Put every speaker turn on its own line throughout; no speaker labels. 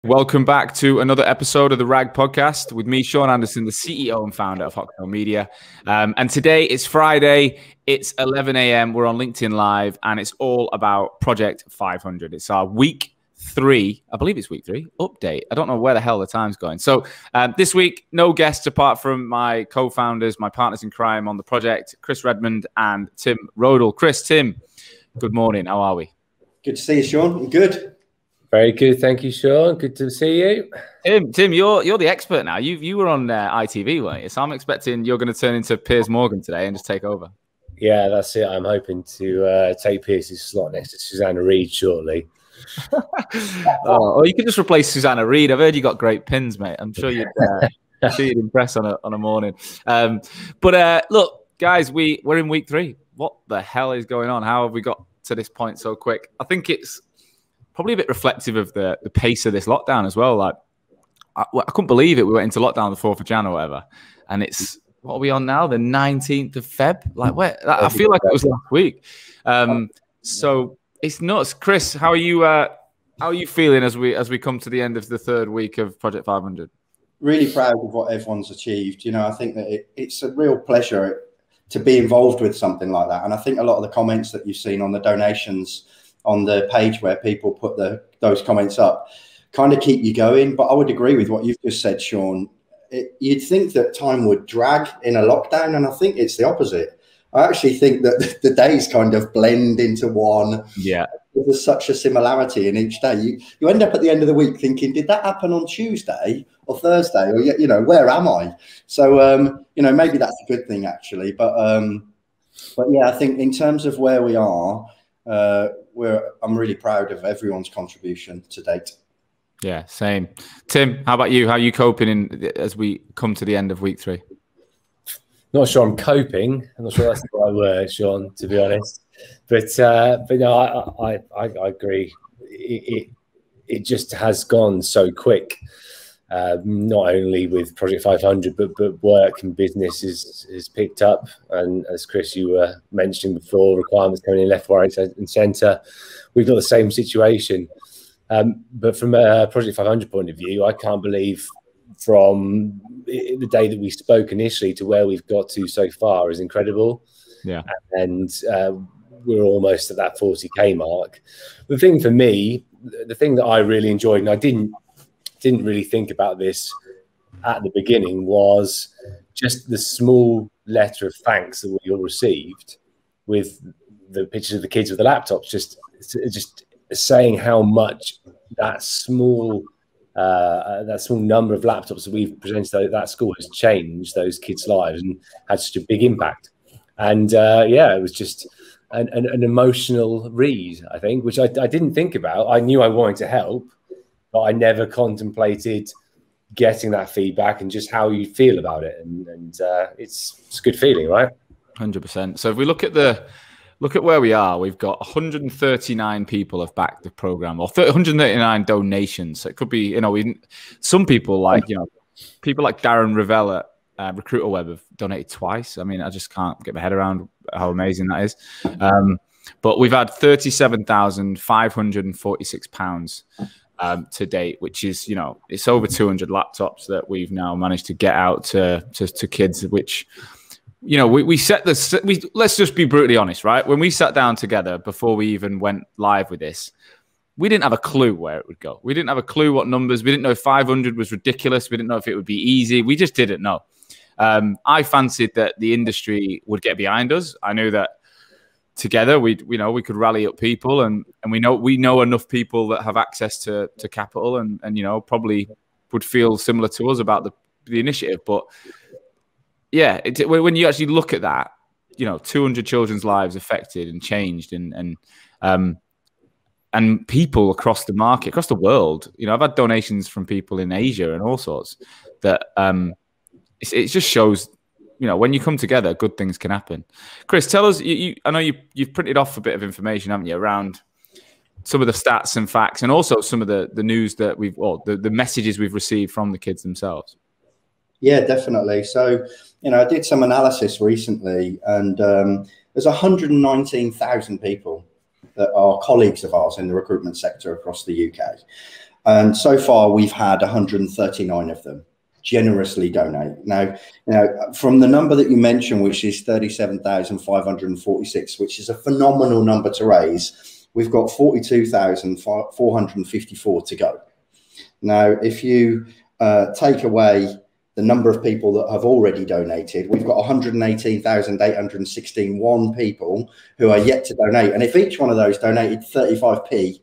Welcome back to another episode of the RAG podcast with me, Sean Anderson, the CEO and founder of Hoxtail Media. And today it's Friday, it's 11 a.m. We're on LinkedIn Live and it's all about Project 500. It's our week 3, I believe it's week 3, update. I don't know where the hell the time's going. So this week, no guests apart from my co-founders, my partners in crime on the project, Chris Redmond and Tim Rodel. Chris, Tim, good morning. How are we?
Good to see you, Sean. Good.
Very good, thank you, Sean. Good to see you.
Tim, you're the expert now. You were on ITV, weren't you? So I'm expecting you're going to turn into Piers Morgan today and just take over.
Yeah, that's it. I'm hoping to take Piers's slot next to Susanna Reid shortly.
Or you could just replace Susanna Reid. I've heard you got great pins, mate. I'm sure you'd impress on a morning. But look, guys, we're in week 3. What the hell is going on? How have we got to this point so quick? I think it's probably a bit reflective of the pace of this lockdown as well. Like, I couldn't believe it. We went into lockdown the 4th of January or whatever. And it's, what are we on now? The 19th of Feb? Like, where? I feel like it was last week. So it's nuts. Chris, how are you feeling as we come to the end of the 3rd week of Project 500?
Really proud of what everyone's achieved. You know, I think that it's a real pleasure to be involved with something like that. And I think a lot of the comments that you've seen on the donations on the page where people put those comments up kind of keep you going. But I would agree with what you've just said, Sean. You'd think that time would drag in a lockdown, and I think it's the opposite. I actually think that the days kind of blend into one.
Yeah.
There's such a similarity in each day. You end up at the end of the week thinking, did that happen on Tuesday or Thursday? Or, you know, where am I? So, you know, maybe that's a good thing, actually. But yeah, I think in terms of where we are, I'm really proud of everyone's contribution to date.
Yeah, same. Tim, how about you? How are you coping as we come to the end of week 3?
Not sure I'm coping. I'm not sure that's the right word, Sean, to be honest. But no, I agree. It just has gone so quick. Not only with Project 500, but work and business is picked up. And as Chris, you were mentioning before, requirements coming in left, right, and centre. We've got the same situation. But from a Project 500 point of view, I can't believe from the day that we spoke initially to where we've got to so far is incredible.
Yeah.
And we're almost at that 40K mark. The thing for me, the thing that I really enjoyed, and I didn't really think about this at the beginning, was just the small letter of thanks that we all received with the pictures of the kids with the laptops, just saying how much that small number of laptops that we've presented at that school has changed those kids' lives and had such a big impact. And yeah, it was just an emotional read, I think, which I didn't think about. I knew I wanted to help, but I never contemplated getting that feedback and just how you feel about it. And it's a good feeling, right?
100%. So if we look at where we are, we've got 139 people have backed the program, or 139 donations. So it could be, you know, some people like, you know, people like Darren Revell at Recruiter Web have donated twice. I mean, I just can't get my head around how amazing that is. But we've had £37,546 to date, which is, you know, it's over 200 laptops that we've now managed to get out to kids, which, you know, let's just be brutally honest, right? When we sat down together before we even went live with this, we didn't have a clue where it would go. We didn't have a clue what numbers. We didn't know if 500 was ridiculous. We didn't know if it would be easy. We just didn't know. I fancied that the industry would get behind us. I knew that together we could rally up people, and we know enough people that have access to capital and you know, probably would feel similar to us about the initiative. But yeah, when you actually look at that, you know, 200 children's lives affected and changed, and people across the market, across the world. You know, I've had donations from people in Asia and all sorts that it just shows, you know, when you come together, good things can happen. Chris, tell us, I know you've printed off a bit of information, haven't you, around some of the stats and facts, and also some of the news that the messages we've received from the kids themselves.
Yeah, definitely. So, you know, I did some analysis recently, and there's 119,000 people that are colleagues of ours in the recruitment sector across the UK. And so far, we've had 139 of them generously donate. Now, from the number that you mentioned, which is 37,546, which is a phenomenal number to raise, we've got 42,454 to go. Now, if you take away the number of people that have already donated, we've got 118,816 people who are yet to donate. And if each one of those donated 35p,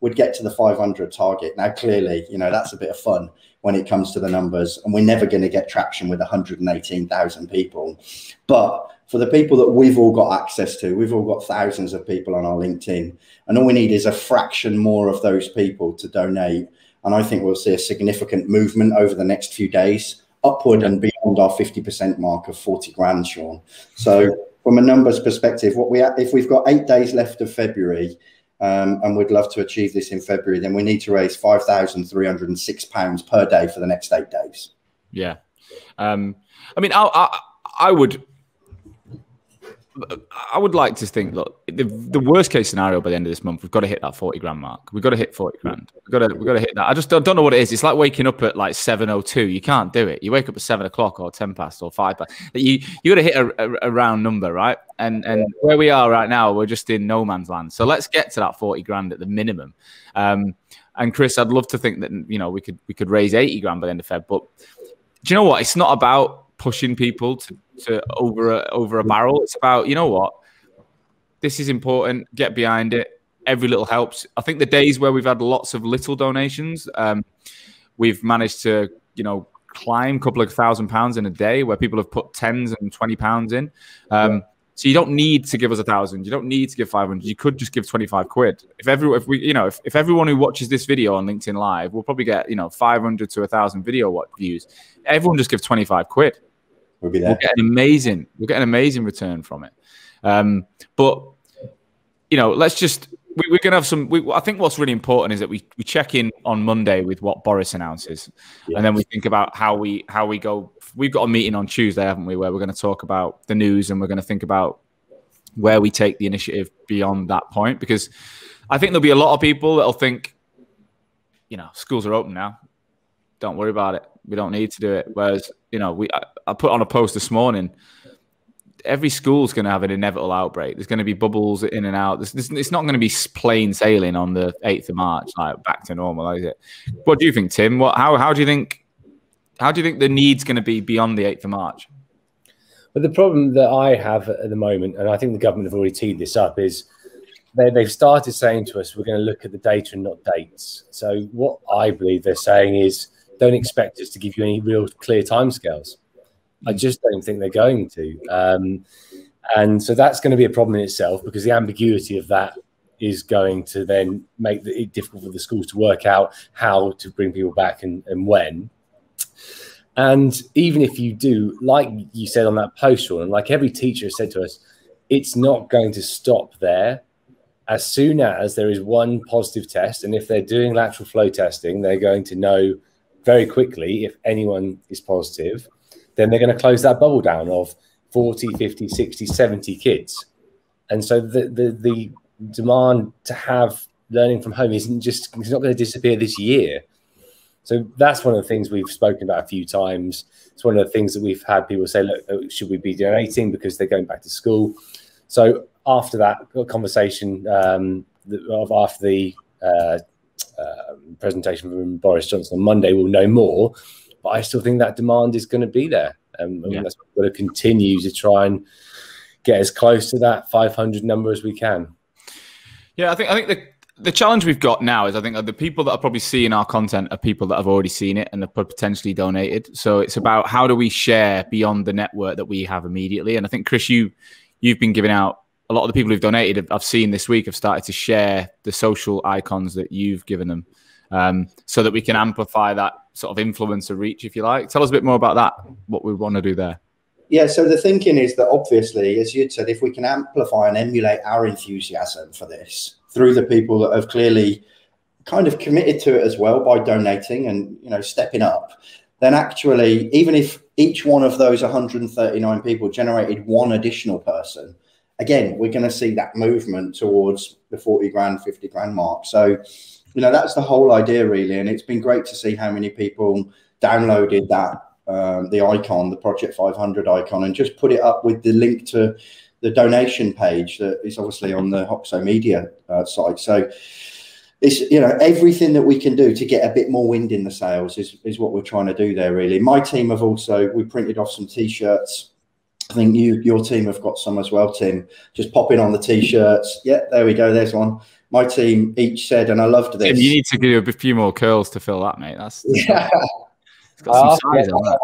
we'd get to the 500 target. Now, clearly, that's a bit of fun when it comes to the numbers, and we're never going to get traction with 118,000 people. But for the people that we've all got access to, we've all got thousands of people on our LinkedIn, and all we need is a fraction more of those people to donate. And I think we'll see a significant movement over the next few days, upward and beyond our 50% mark of 40 grand, Sean. So from a numbers perspective, if we've got 8 days left of February, and we'd love to achieve this in February, then we need to raise £5,306 per day for the next 8 days.
Yeah. I mean, I would like to think, look, the worst case scenario by the end of this month, we've got to hit that 40 grand mark. We've got to hit 40 grand. We've got to hit that. I just don't know what it is. It's like waking up at like 7:02. You can't do it. You wake up at 7 o'clock or 10 past or 5 past. You got to hit a round number, right? And where we are right now, we're just in no man's land. So let's get to that 40 grand at the minimum. And Chris, I'd love to think that, we could raise 80 grand by the end of Feb. But do you know what? It's not about pushing people to over a barrel. It's about, you know what, this is important, get behind it, every little helps. I think the days where we've had lots of little donations, we've managed to climb a couple of £1,000 in a day, where people have put £10s and £20 in. So you don't need to give us 1,000, you don't need to give 500, you could just give 25 quid. If everyone who watches this video on LinkedIn Live, we'll probably get 500 to 1,000 video views. Everyone just give 25 quid.
We'll be there.
We'll get an amazing return from it. But let's just, we're going to have some, I think what's really important is that we check in on Monday with what Boris announces. Yeah. And then we think about how we go. We've got a meeting on Tuesday, haven't we, where we're going to talk about the news, and we're going to think about where we take the initiative beyond that point. Because I think there'll be a lot of people that'll think, schools are open now, don't worry about it, we don't need to do it. Whereas, I put on a post this morning, every school's going to have an inevitable outbreak. There's going to be bubbles in and out. It's not going to be plain sailing on the 8th of March, like back to normal, is it? What do you think, Tim? How do you think the need's going to be beyond the 8th of March?
But the problem that I have at the moment, and I think the government have already teed this up, is they've started saying to us, we're going to look at the data and not dates. So what I believe they're saying is, don't expect us to give you any real clear timescales. I just don't think they're going to. And so that's going to be a problem in itself, because the ambiguity of that is going to then make it difficult for the schools to work out how to bring people back and when. And even if you do, like you said on that post, Sean, and like every teacher has said to us, it's not going to stop there. As soon as there is one positive test, and if they're doing lateral flow testing, they're going to know very quickly if anyone is positive, then they're going to close that bubble down of 40, 50, 60, 70 kids. And so the demand to have learning from home it's not going to disappear this year. So that's one of the things we've spoken about a few times. It's one of the things that we've had people say, look, should we be donating because they're going back to school? So after that conversation, after the presentation from Boris Johnson on Monday, we'll know more. But I still think that demand is going to be there. And that's what we're going to continue to try and get as close to that 500 number as we can.
Yeah, I think the challenge we've got now is, I think, the people that are probably seeing our content are people that have already seen it and have potentially donated. So it's about how do we share beyond the network that we have immediately. And I think, Chris, you've been giving out, a lot of the people who've donated, I've seen this week, have started to share the social icons that you've given them, so that we can amplify that sort of influencer reach, if you like. Tell us a bit more about that, what we want to do there.
Yeah, so the thinking is that obviously, as you'd said, if we can amplify and emulate our enthusiasm for this through the people that have clearly kind of committed to it as well by donating and, stepping up, then actually, even if each one of those 139 people generated one additional person, again, we're going to see that movement towards the 40 grand, 50 grand mark. So that's the whole idea, really. And it's been great to see how many people downloaded that, the icon, the Project 500 icon, and just put it up with the link to the donation page that is obviously on the Hoxo Media site. So it's, everything that we can do to get a bit more wind in the sails is what we're trying to do there, really. My team have we printed off some T-shirts. I think your team have got some as well, Tim. Just pop in on the T-shirts. Yeah, there we go. There's one. My team each said, and I loved this.
Tim, you need to give a few more curls to fill that, mate. Yeah. It's got some size on that.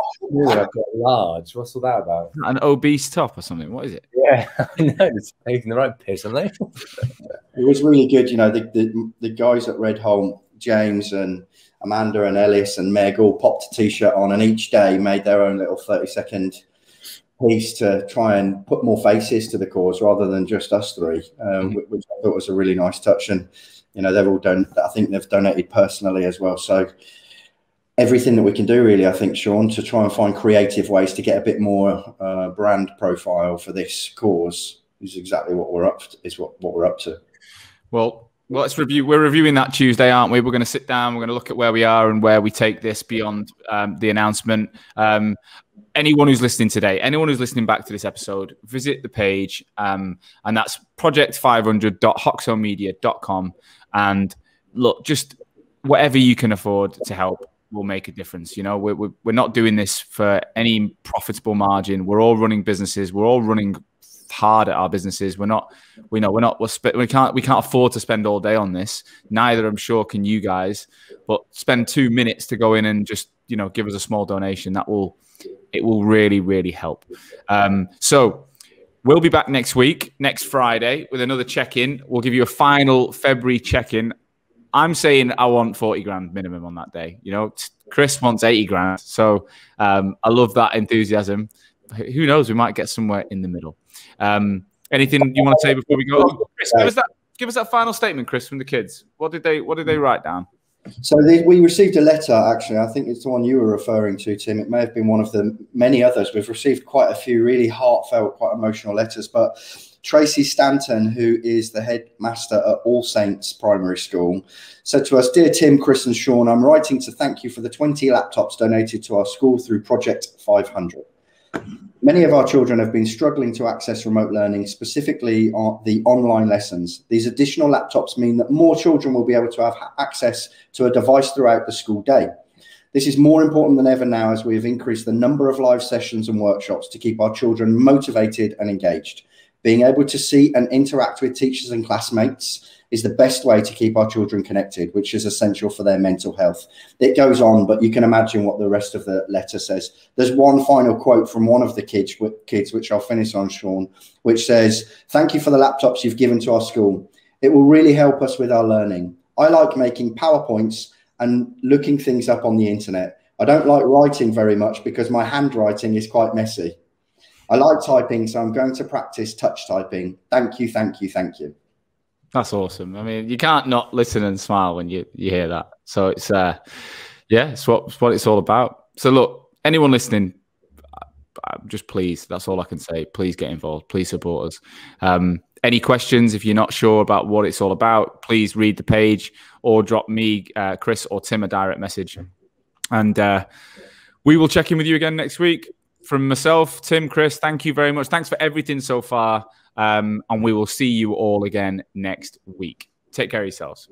I've got large. What's all that about?
An obese top or something? What is it?
Yeah, I know. It's taking the right piss, aren't they?
It was really good. The guys at Red Hole, James and Amanda and Ellis and Meg all popped a T-shirt on, and each day made their own little 30-second piece to try and put more faces to the cause rather than just us three, which I thought was a really nice touch. And they've all I think they've donated personally as well. So everything that we can do, really, I think, Sean, to try and find creative ways to get a bit more brand profile for this cause is exactly what we're up to.
Well, let's review. We're reviewing that Tuesday, aren't we? We're going to sit down. We're going to look at where we are and where we take this beyond the announcement. Anyone who's listening today, anyone who's listening back to this episode, visit the page, and that's project500.hoxomedia.com. And look, just whatever you can afford to help will make a difference. We're not doing this for any profitable margin. We're all running businesses. We're all running hard at our businesses. We can't afford to spend all day on this. Neither, I'm sure, can you guys. But spend 2 minutes to go in and just give us a small donation. It will really, really help. So we'll be back next Friday, with another check-in. We'll give you a final February check-in. I'm saying I want 40 grand minimum on that day. Chris wants 80 grand. So I love that enthusiasm. Who knows? We might get somewhere in the middle. Anything you want to say before we go? Chris, give us that final statement, Chris, from the kids. What did they write down?
So we received a letter, actually. I think it's the one you were referring to, Tim. It may have been one of the many others. We've received quite a few really heartfelt, quite emotional letters. But Tracy Stanton, who is the headmaster at All Saints Primary School, said to us, "Dear Tim, Chris and Sean, I'm writing to thank you for the 20 laptops donated to our school through Project 500. Many of our children have been struggling to access remote learning, specifically on the online lessons. These additional laptops mean that more children will be able to have access to a device throughout the school day. This is more important than ever now, as we have increased the number of live sessions and workshops to keep our children motivated and engaged. Being able to see and interact with teachers and classmates is the best way to keep our children connected, which is essential for their mental health." It goes on, but you can imagine what the rest of the letter says. There's one final quote from one of the kids, which I'll finish on, Sean, which says, "Thank you for the laptops you've given to our school. It will really help us with our learning. I like making PowerPoints and looking things up on the internet. I don't like writing very much because my handwriting is quite messy. I like typing, so I'm going to practice touch typing. Thank you, thank you, thank you."
That's awesome. I mean, you can't not listen and smile when you hear that. So it's it's what it's all about. So look, anyone listening, just please, that's all I can say. Please get involved. Please support us. Any questions, if you're not sure about what it's all about, please read the page or drop me, Chris, or Tim a direct message. And we will check in with you again next week. From myself, Tim, Chris, thank you very much. Thanks for everything so far. And we will see you all again next week. Take care of yourselves.